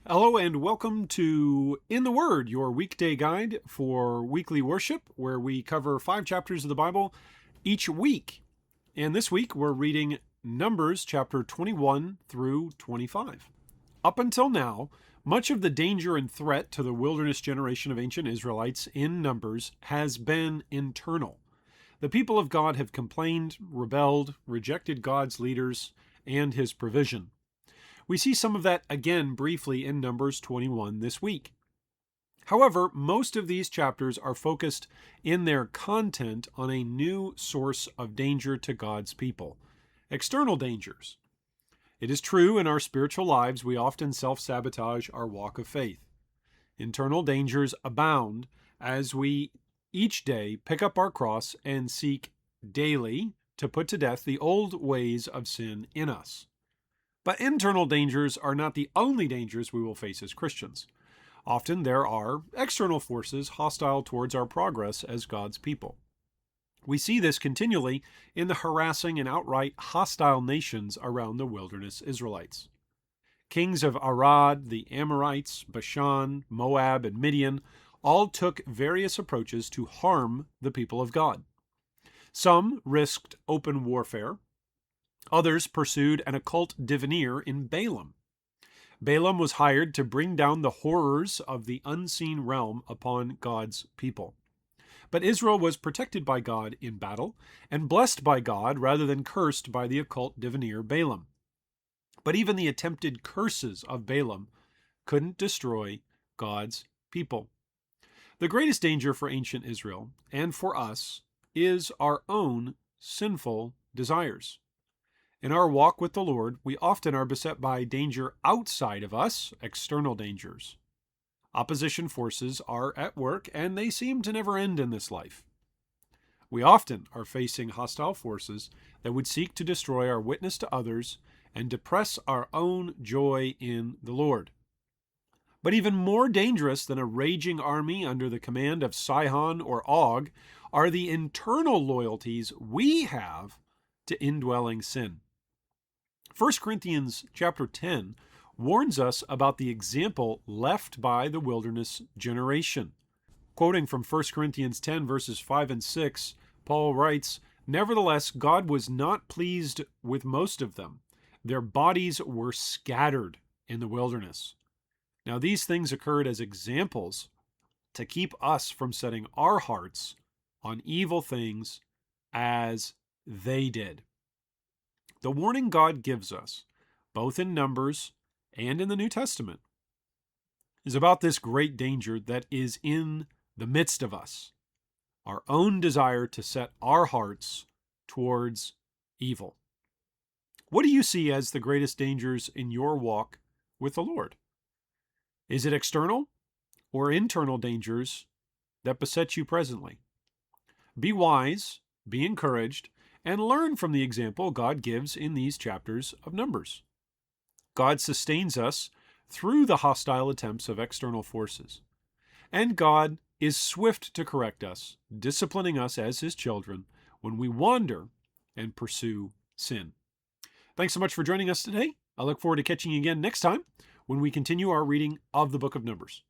Hello and welcome to In the Word, your weekday guide for weekly worship, where we cover 5 chapters of the Bible each week. And this week we're reading Numbers chapter 21 through 25. Up until now, much of the danger and threat to the wilderness generation of ancient Israelites in Numbers has been internal. The people of God have complained, rebelled, rejected God's leaders and His provision. We see some of that again briefly in Numbers 21 this week. However, most of these chapters are focused in their content on a new source of danger to God's people: external dangers. It is true in our spiritual lives we often self-sabotage our walk of faith. Internal dangers abound as we each day pick up our cross and seek daily to put to death the old ways of sin in us. But internal dangers are not the only dangers we will face as Christians. Often there are external forces hostile towards our progress as God's people. We see this continually in the harassing and outright hostile nations around the wilderness Israelites. Kings of Arad, the Amorites, Bashan, Moab, and Midian all took various approaches to harm the people of God. Some risked open warfare. Others pursued an occult diviner in Balaam. Balaam was hired to bring down the horrors of the unseen realm upon God's people. But Israel was protected by God in battle and blessed by God rather than cursed by the occult diviner Balaam. But even the attempted curses of Balaam couldn't destroy God's people. The greatest danger for ancient Israel and for us is our own sinful desires. In our walk with the Lord, we often are beset by danger outside of us, external dangers. Opposition forces are at work, and they seem to never end in this life. We often are facing hostile forces that would seek to destroy our witness to others and depress our own joy in the Lord. But even more dangerous than a raging army under the command of Sihon or Og are the internal loyalties we have to indwelling sin. 1 Corinthians chapter 10 warns us about the example left by the wilderness generation. Quoting from 1 Corinthians 10 verses 5 and 6, Paul writes, "Nevertheless, God was not pleased with most of them. Their bodies were scattered in the wilderness." Now these things occurred as examples to keep us from setting our hearts on evil things as they did. The warning God gives us, both in Numbers and in the New Testament, is about this great danger that is in the midst of us, our own desire to set our hearts towards evil. What do you see as the greatest dangers in your walk with the Lord? Is it external or internal dangers that beset you presently? Be wise, be encouraged, and learn from the example God gives in these chapters of Numbers. God sustains us through the hostile attempts of external forces. And God is swift to correct us, disciplining us as His children when we wander and pursue sin. Thanks so much for joining us today. I look forward to catching you again next time when we continue our reading of the book of Numbers.